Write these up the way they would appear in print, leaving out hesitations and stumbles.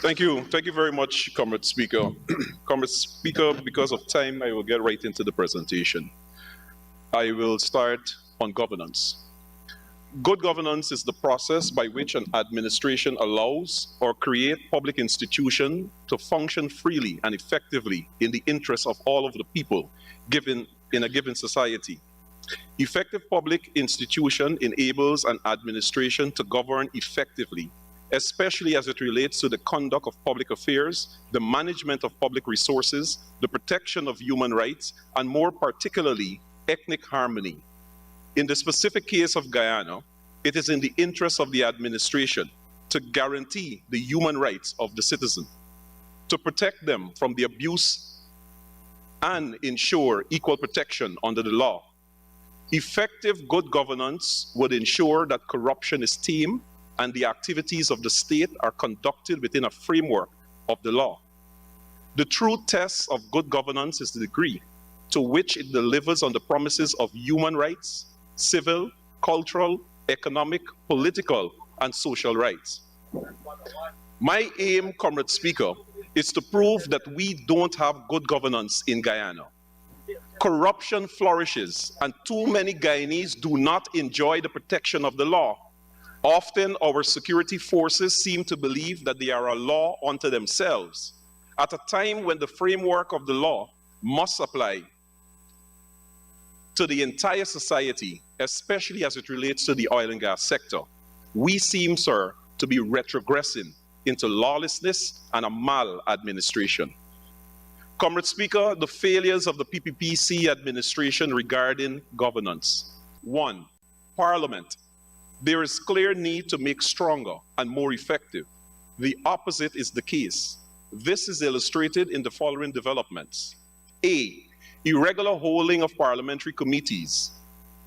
Thank you. Thank you very much, Comrade Speaker. Comrade Speaker, because of time, I will get right into the presentation. I will start on governance. Good governance is the process by which an administration allows or creates public institutions to function freely and effectively in the interests of all of the people given in a given society. Effective public institution enables an administration to govern effectively, especially as it relates to the conduct of public affairs, the management of public resources, the protection of human rights, and more particularly, ethnic harmony. In the specific case of Guyana, it is in the interest of the administration to guarantee the human rights of the citizen, to protect them from the abuse and ensure equal protection under the law. Effective good governance would ensure that corruption is tamed and the activities of the state are conducted within a framework of the law. The true test of good governance is the degree to which it delivers on the promises of human rights, civil, cultural, economic, political, and social rights. My aim, Comrade Speaker, is to prove that we don't have good governance in Guyana. Corruption flourishes, and too many Guyanese do not enjoy the protection of the law. Often, our security forces seem to believe that they are a law unto themselves, at a time when the framework of the law must apply to the entire society, especially as it relates to the oil and gas sector. We seem, sir, to be retrogressing into lawlessness and a maladministration. Comrade Speaker, the failures of the PPPC administration regarding governance. 1. Parliament. There is clear need to make stronger and more effective. The opposite is the case. This is illustrated in the following developments. A. Irregular holding of parliamentary committees.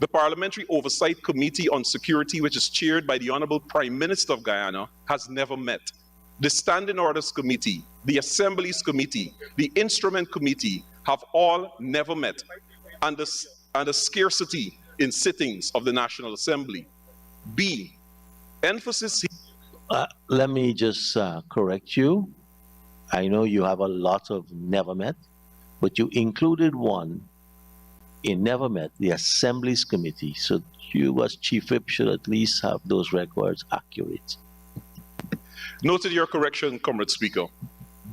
The Parliamentary Oversight Committee on Security, which is chaired by the Honorable Prime Minister of Guyana, has never met. The Standing Orders Committee, the Assemblies Committee, the Instrument Committee have all never met, and the scarcity in sittings of the National Assembly. B. Emphasis. Let me just correct you. I know you have a lot of never met, but you included one in never met, the Assemblies Committee. So you as Chief Whip should at least have those records accurate. Noted your correction, Comrade Speaker.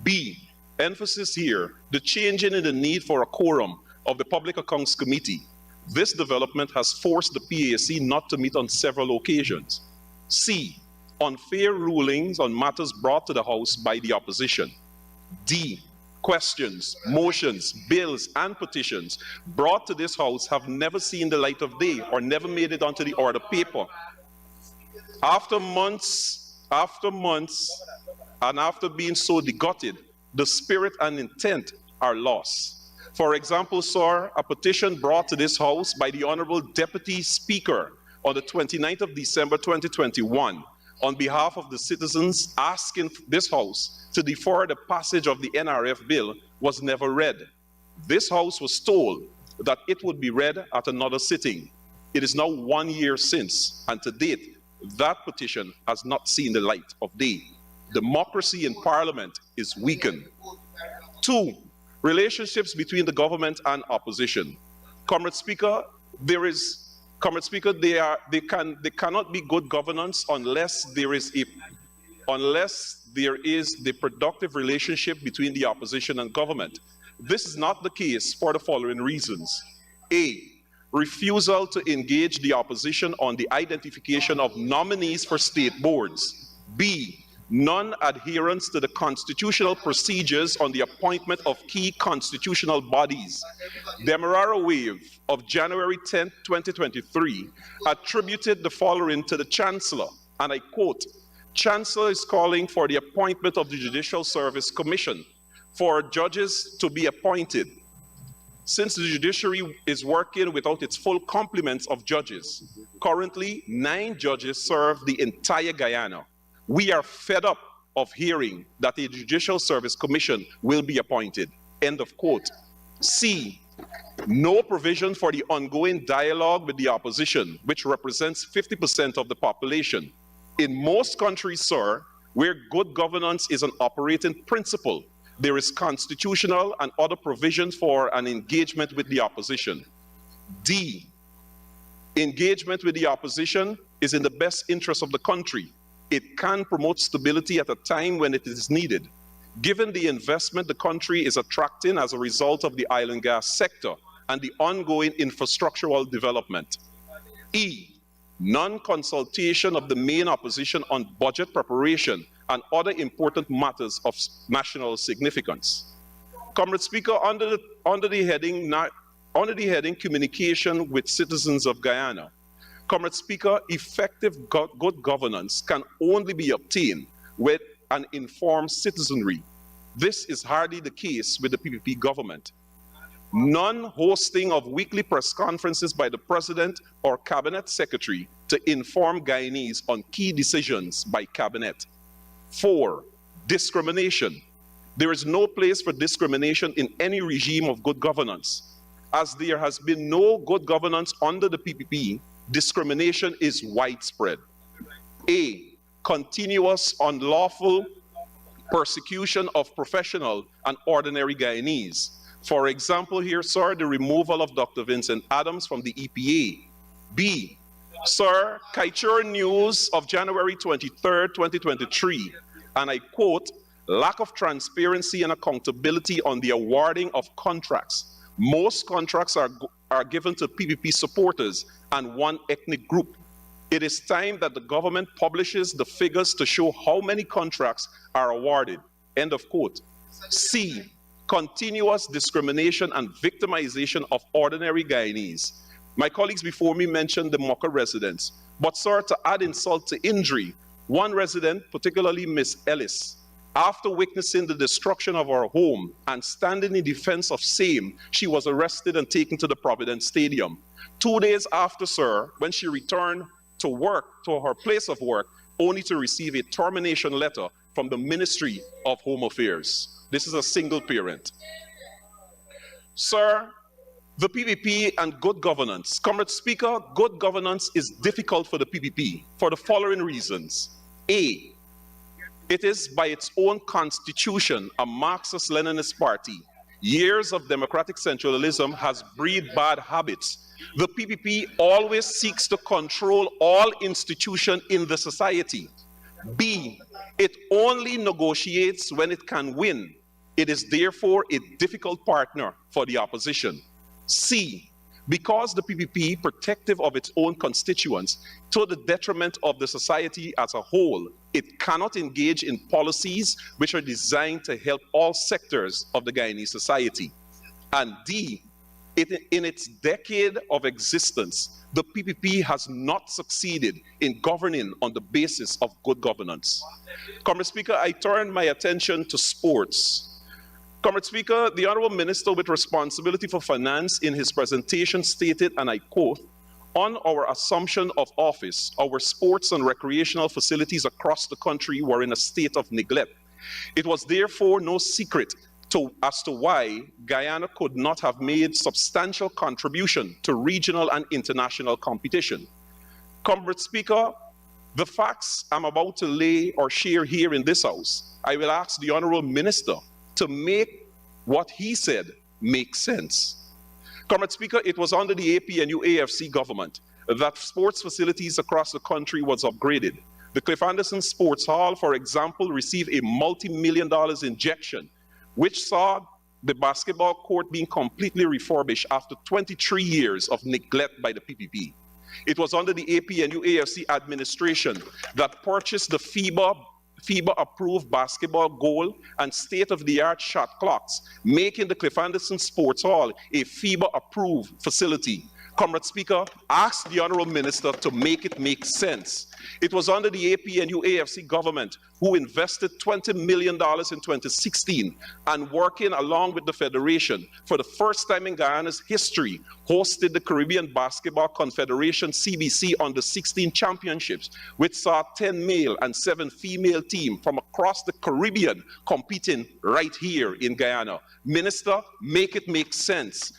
B. Emphasis here, the changing in the need for a quorum of the Public Accounts Committee. This development has forced the PAC not to meet on several occasions. C. Unfair rulings on matters brought to the House by the opposition. D. Questions, motions, bills, and petitions brought to this House have never seen the light of day or never made it onto the order paper. After months, and after being so degutted, the spirit and intent are lost. For example, sir, a petition brought to this House by the Honorable Deputy Speaker on the 29th of December 2021 on behalf of the citizens asking this House to defer the passage of the NRF bill was never read. This House was told that it would be read at another sitting. It is now 1 year since, and to date, that petition has not seen the light of day. Democracy in Parliament is weakened. 2. Relationships between the government and opposition. Comrade Speaker, they cannot be good governance unless there is the productive relationship between the opposition and government. This is not the case for the following reasons. A. Refusal to engage the opposition on the identification of nominees for state boards. B. Non-adherence to the constitutional procedures on the appointment of key constitutional bodies. The Demerara Wave of January 10, 2023 attributed the following to the Chancellor, and I quote, "Chancellor is calling for the appointment of the Judicial Service Commission for judges to be appointed. Since the judiciary is working without its full complement of judges, currently 9 judges serve the entire Guyana. We are fed up of hearing that a Judicial Service Commission will be appointed." End of quote. C. No provision for the ongoing dialogue with the opposition, which represents 50% of the population. In most countries, sir, where good governance is an operating principle, there is constitutional and other provisions for an engagement with the opposition. D, engagement with the opposition is in the best interest of the country. It can promote stability at a time when it is needed. Given the investment the country is attracting as a result of the oil and gas sector and the ongoing infrastructural development. E, non-consultation of the main opposition on budget preparation and other important matters of national significance. Comrade Speaker, under the heading Communication with Citizens of Guyana, Comrade Speaker, effective good governance can only be obtained with an informed citizenry. This is hardly the case with the PPP government. Non-hosting of weekly press conferences by the President or Cabinet Secretary to inform Guyanese on key decisions by Cabinet. 4, discrimination. There is no place for discrimination in any regime of good governance. As there has been no good governance under the PPP, discrimination is widespread. A, continuous unlawful persecution of professional and ordinary Guyanese. For example here, sir, the removal of Dr. Vincent Adams from the EPA. B, sir, Kaichur News of January 23rd, 2023, and I quote, lack of transparency and accountability on the awarding of contracts. Most contracts are given to PPP supporters and one ethnic group. It is time that the government publishes the figures to show how many contracts are awarded. End of quote. C, continuous discrimination and victimization of ordinary Guyanese. My colleagues before me mentioned the Mocha residents, but sir, to add insult to injury, one resident, particularly Miss Ellis, after witnessing the destruction of her home and standing in defense of same, she was arrested and taken to the Providence Stadium. 2 days after, sir, when she returned to work, to her place of work, only to receive a termination letter from the Ministry of Home Affairs. This is a single parent. Sir, the PPP and good governance. Comrade Speaker, good governance is difficult for the PPP for the following reasons. A, it is by its own constitution a Marxist-Leninist party. Years of democratic centralism has breeded bad habits. The PPP always seeks to control all institutions in the society. B, it only negotiates when it can win. It is therefore a difficult partner for the opposition. C, because the PPP protective of its own constituents to the detriment of the society as a whole, it cannot engage in policies which are designed to help all sectors of the Guyanese society. And D, in its decade of existence, the PPP has not succeeded in governing on the basis of good governance. Comrade Speaker, I turn my attention to sports. Comrade Speaker, the Honorable Minister with responsibility for finance in his presentation stated, and I quote, on our assumption of office, our sports and recreational facilities across the country were in a state of neglect. It was therefore no secret as to why Guyana could not have made substantial contribution to regional and international competition. Comrade Speaker, the facts I'm about to lay or share here in this House, I will ask the Honorable Minister to make what he said make sense. Comrade Speaker, it was under the APNU AFC government that sports facilities across the country was upgraded. The Cliff Anderson Sports Hall, for example, received a multi-million-dollar injection, which saw the basketball court being completely refurbished after 23 years of neglect by the PPP. It was under the APNU AFC administration that purchased the FIBA-approved basketball goal and state-of-the-art shot clocks, making the Cliff Anderson Sports Hall a FIBA-approved facility. Comrade Speaker, ask the Honorable Minister to make it make sense. It was under the APNU AFC government who invested $20 million in 2016 and working along with the Federation for the first time in Guyana's history hosted the Caribbean Basketball Confederation CBC under 16 championships, which saw 10 male and 7 female teams from across the Caribbean competing right here in Guyana. Minister, make it make sense.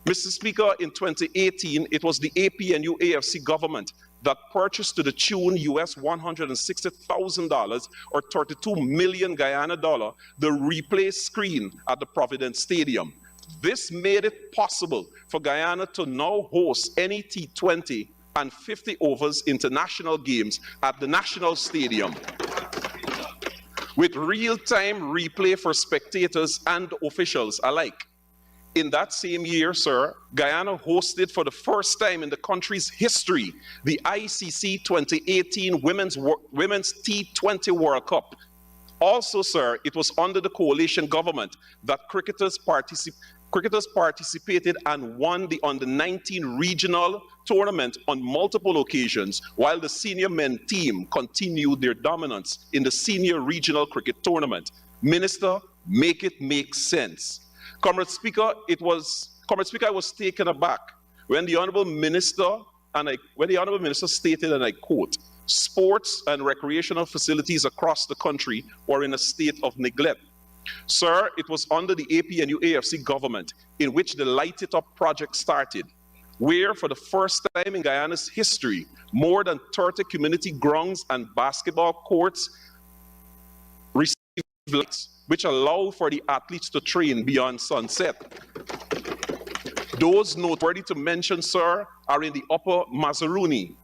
Mr. Speaker, in 2018, it was the APNU AFC government that purchased to the tune US $160,000 or 32 million Guyana dollar the replay screen at the Providence Stadium. This made it possible for Guyana to now host any T20 and 50 overs international games at the National Stadium, with real-time replay for spectators and officials alike. In that same year, sir, Guyana hosted for the first time in the country's history the ICC 2018 Women's T20 World Cup. Also, sir, it was under the coalition government that cricketers participated and won the Under-19 regional tournament on multiple occasions, while the senior men team continued their dominance in the senior regional cricket tournament. Minister, make it make sense. Comrade Speaker, I was taken aback when the Honorable Minister stated, and I quote, "Sports and recreational facilities across the country were in a state of neglect." Sir, it was under the APNU AFC government in which the Light It Up project started, where for the first time in Guyana's history, more than 30 community grounds and basketball courts received lights, which allow for the athletes to train beyond sunset. Those noteworthy to mention, sir, are in the Upper Mazaruni,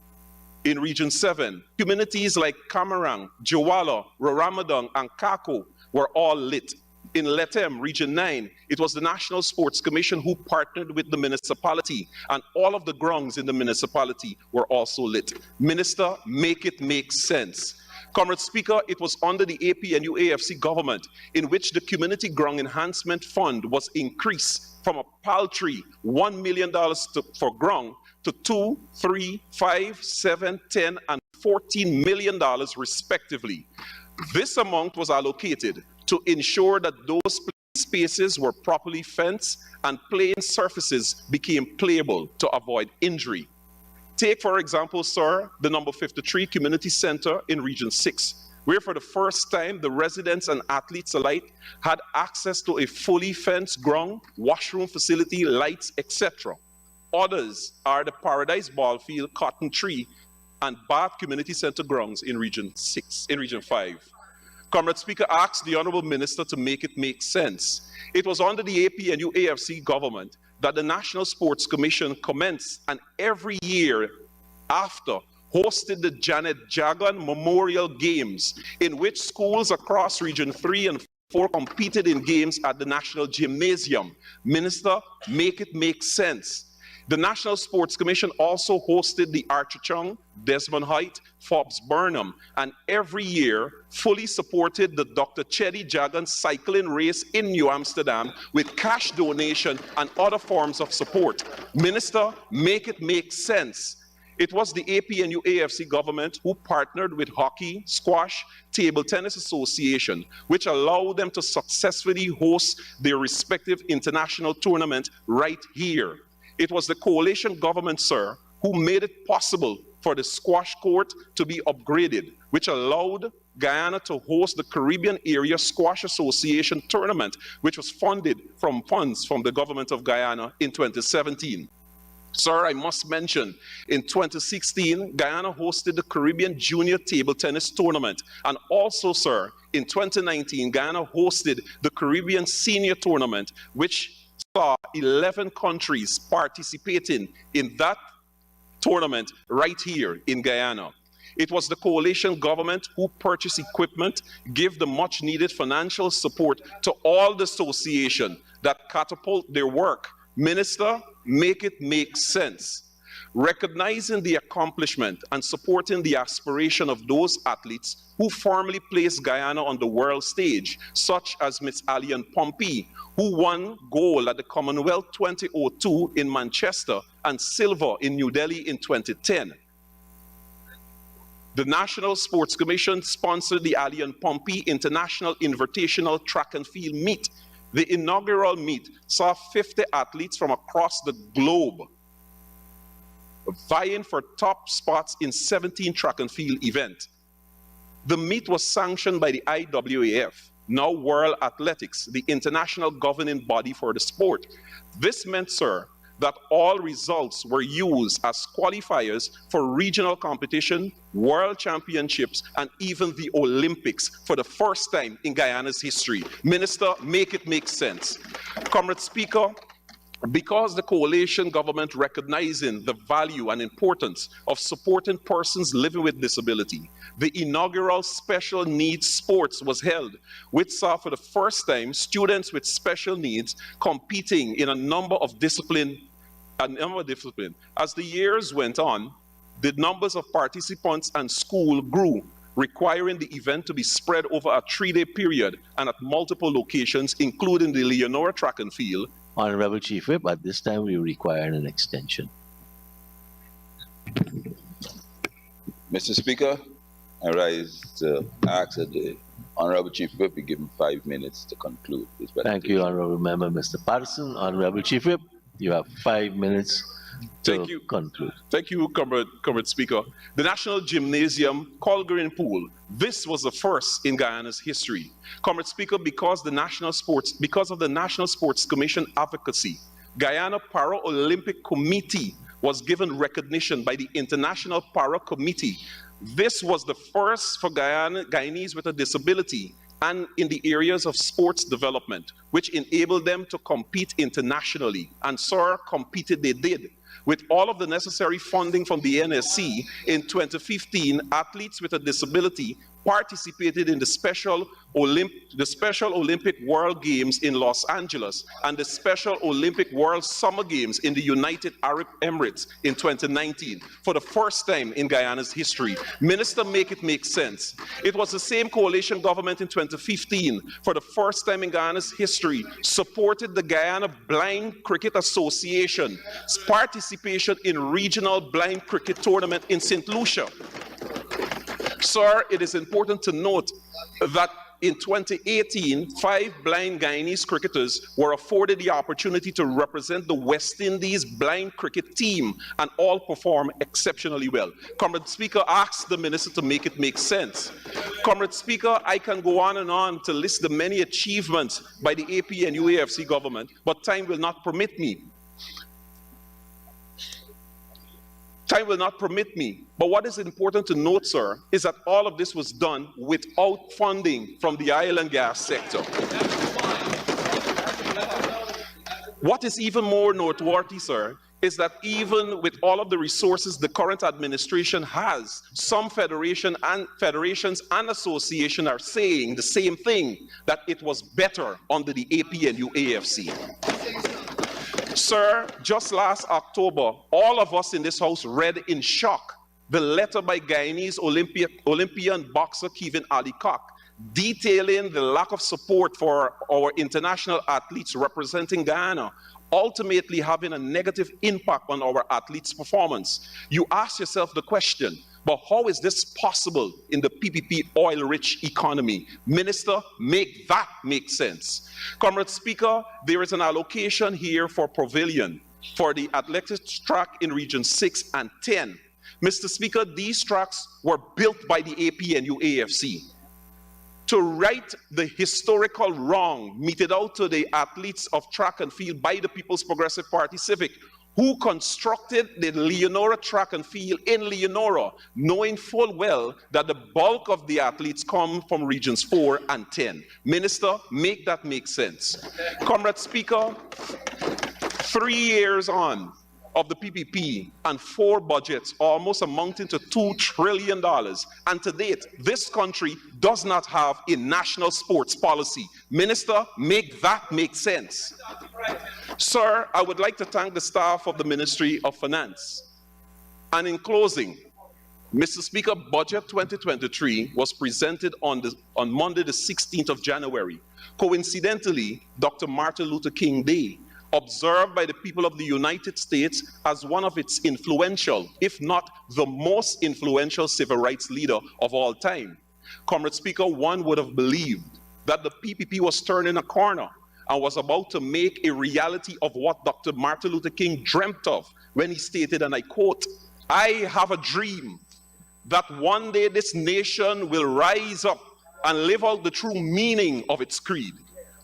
in Region 7. Communities like Camarang, Jawala, Raramadang, and Kako were all lit. In Letem, Region 9, it was the National Sports Commission who partnered with the municipality, and all of the grounds in the municipality were also lit. Minister, make it make sense. Comrade Speaker, it was under the APNU AFC government in which the Community Ground Enhancement Fund was increased from a paltry $1 million for ground to $2, $3, $5, $7, $10, and $14 million respectively. This amount was allocated to ensure that those spaces were properly fenced and playing surfaces became playable to avoid injury. Take, for example, sir, the number 53 Community Center in Region 6, where for the first time the residents and athletes alike had access to a fully fenced ground, washroom facility, lights, etc. Others are the Paradise Ballfield, Cotton Tree, and Bath Community Center grounds in Region 5. Comrade Speaker, asked the Honorable Minister to make it make sense. It was under the APNU AFC government that the National Sports Commission commenced and every year after hosted the Janet Jagan Memorial Games, in which schools across Region 3 and 4 competed in games at the National Gymnasium. Minister, make it make sense. The National Sports Commission also hosted the Archachong, Desmond Height, Forbes Burnham, and every year fully supported the Dr. Chedi Jagan cycling race in New Amsterdam with cash donation and other forms of support. Minister, make it make sense. It was the APNU AFC government who partnered with Hockey, Squash, Table Tennis Association, which allowed them to successfully host their respective international tournament right here. It was the coalition government, sir, who made it possible for the squash court to be upgraded, which allowed Guyana to host the Caribbean Area Squash Association tournament, which was funded from funds from the government of Guyana in 2017. Sir, I must mention, in 2016, Guyana hosted the Caribbean Junior Table Tennis Tournament. And also, sir, in 2019, Guyana hosted the Caribbean Senior Tournament, which saw 11 countries participating in that tournament right here in Guyana. It was the coalition government who purchased equipment, gave the much needed financial support to all the association that catapult their work. Minister, make it make sense. Recognizing the accomplishment and supporting the aspiration of those athletes who formally placed Guyana on the world stage, such as Miss Allian Pompey, who won gold at the Commonwealth 2002 in Manchester and silver in New Delhi in 2010. The National Sports Commission sponsored the Allian Pompey International Invitational Track and Field Meet. The inaugural meet saw 50 athletes from across the globe vying for top spots in 17 track and field events. The meet was sanctioned by the IAAF, now World Athletics, the international governing body for the sport. This meant, sir, that all results were used as qualifiers for regional competition, world championships, and even the Olympics for the first time in Guyana's history. Minister, make it make sense. Comrade Speaker, because the coalition government recognizing the value and importance of supporting persons living with disability, the inaugural Special Needs Sports was held, which saw for the first time students with special needs competing in a number of disciplines. As the years went on, the numbers of participants and school grew, requiring the event to be spread over a 3-day period and at multiple locations, including the Leonora Track and Field. Honorable Chief Whip, at this time we require an extension. Mr. Speaker, I rise to ask that the Honorable Chief Whip be given 5 minutes to conclude this presentation. Thank you, Honorable Member Mr. Patterson. Honorable Chief Whip, you have 5 minutes to conclude. Thank you, Comrade Speaker. The National Gymnasium, Colgreen Pool, this was the first in Guyana's history. Comrade Speaker, because of the National Sports Commission advocacy, Guyana Para-Olympic Committee was given recognition by the International Para Committee. This was the first for Guyanese with a disability and in the areas of sports development, which enabled them to compete internationally. And sir, competed they did. With all of the necessary funding from the NSC, in 2015, athletes with a disability participated in the Special Olympic World Games in Los Angeles and the Special Olympic World Summer Games in the United Arab Emirates in 2019, for the first time in Guyana's history. Minister, make it make sense. It was the same coalition government in 2015, for the first time in Guyana's history, supported the Guyana Blind Cricket Association's participation in regional blind cricket tournament in St. Lucia. Sir, it is important to note that in 2018, 5 blind Guyanese cricketers were afforded the opportunity to represent the West Indies blind cricket team and all performed exceptionally well. Comrade Speaker, ask the minister to make it make sense. Comrade Speaker, I can go on and on to list the many achievements by the AP and UAFC government, but time will not permit me. Time will not permit me. But what is important to note, sir, is that all of this was done without funding from the oil and gas sector. What is even more noteworthy, sir, is that even with all of the resources the current administration has, some federations and associations are saying the same thing, that it was better under the AP and UAFC. Sir, just last October, all of us in this house read in shock the letter by Guyanese Olympian boxer Kevin Alikok detailing the lack of support for our international athletes representing Guyana, ultimately having a negative impact on our athletes' performance. You ask yourself the question, but how is this possible in the PPP oil-rich economy? Minister, make that make sense. Comrade Speaker, there is an allocation here for pavilion for the athletics track in Region 6 and 10. Mr. Speaker, these tracks were built by the AP and UAFC to right the historical wrong meted out to the athletes of track and field by the People's Progressive Party Civic, who constructed the Leonora Track and Field in Leonora, knowing full well that the bulk of the athletes come from Regions 4 and 10. Minister, make that make sense. Comrade Speaker, 3 years on of the PPP and 4 budgets almost amounting to $2 trillion. And to date, this country does not have a national sports policy. Minister, make that make sense. Sir, I would like to thank the staff of the Ministry of Finance. And in closing, Mr. Speaker, Budget 2023 was presented on Monday, the 16th of January. Coincidentally, Dr. Martin Luther King Day, observed by the people of the United States as one of its influential, if not the most influential civil rights leader of all time. Comrade Speaker, one would have believed that the PPP was turning a corner and was about to make a reality of what Dr. Martin Luther King dreamt of when he stated, and I quote, "I have a dream that one day this nation will rise up and live out the true meaning of its creed.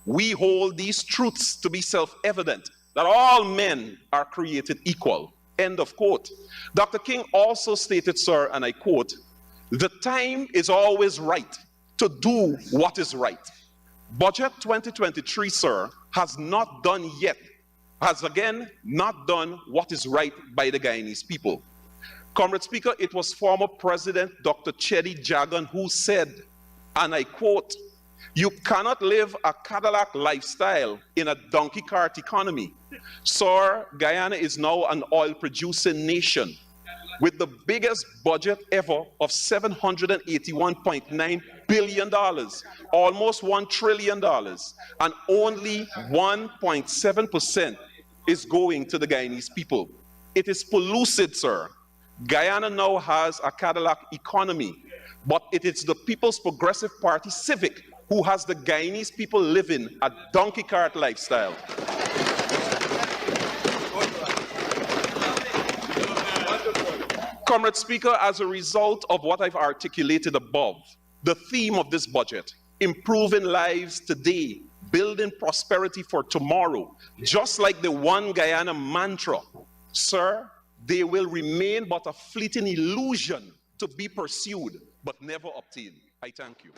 We hold these truths to be self-evident, that all men are created equal. End of quote. Dr. King also stated, sir, and I quote, "The time is always right to do what is right." Budget 2023, sir, has not done yet, has again not done what is right by the Guyanese people. Comrade Speaker, it was former President Dr. Chedi Jagan who said, and I quote, "You cannot live a Cadillac lifestyle in a donkey cart economy." Sir, Guyana is now an oil-producing nation with the biggest budget ever of $781.9 billion, almost $1 trillion, and only 1.7% is going to the Guyanese people. It is pellucid, sir. Guyana now has a Cadillac economy, but it is the People's Progressive Party Civic who has the Guyanese people living a donkey cart lifestyle. Comrade Speaker, as a result of what I've articulated above, the theme of this budget, improving lives today, building prosperity for tomorrow, just like the One Guyana mantra, sir, they will remain but a fleeting illusion to be pursued, but never obtained. I thank you.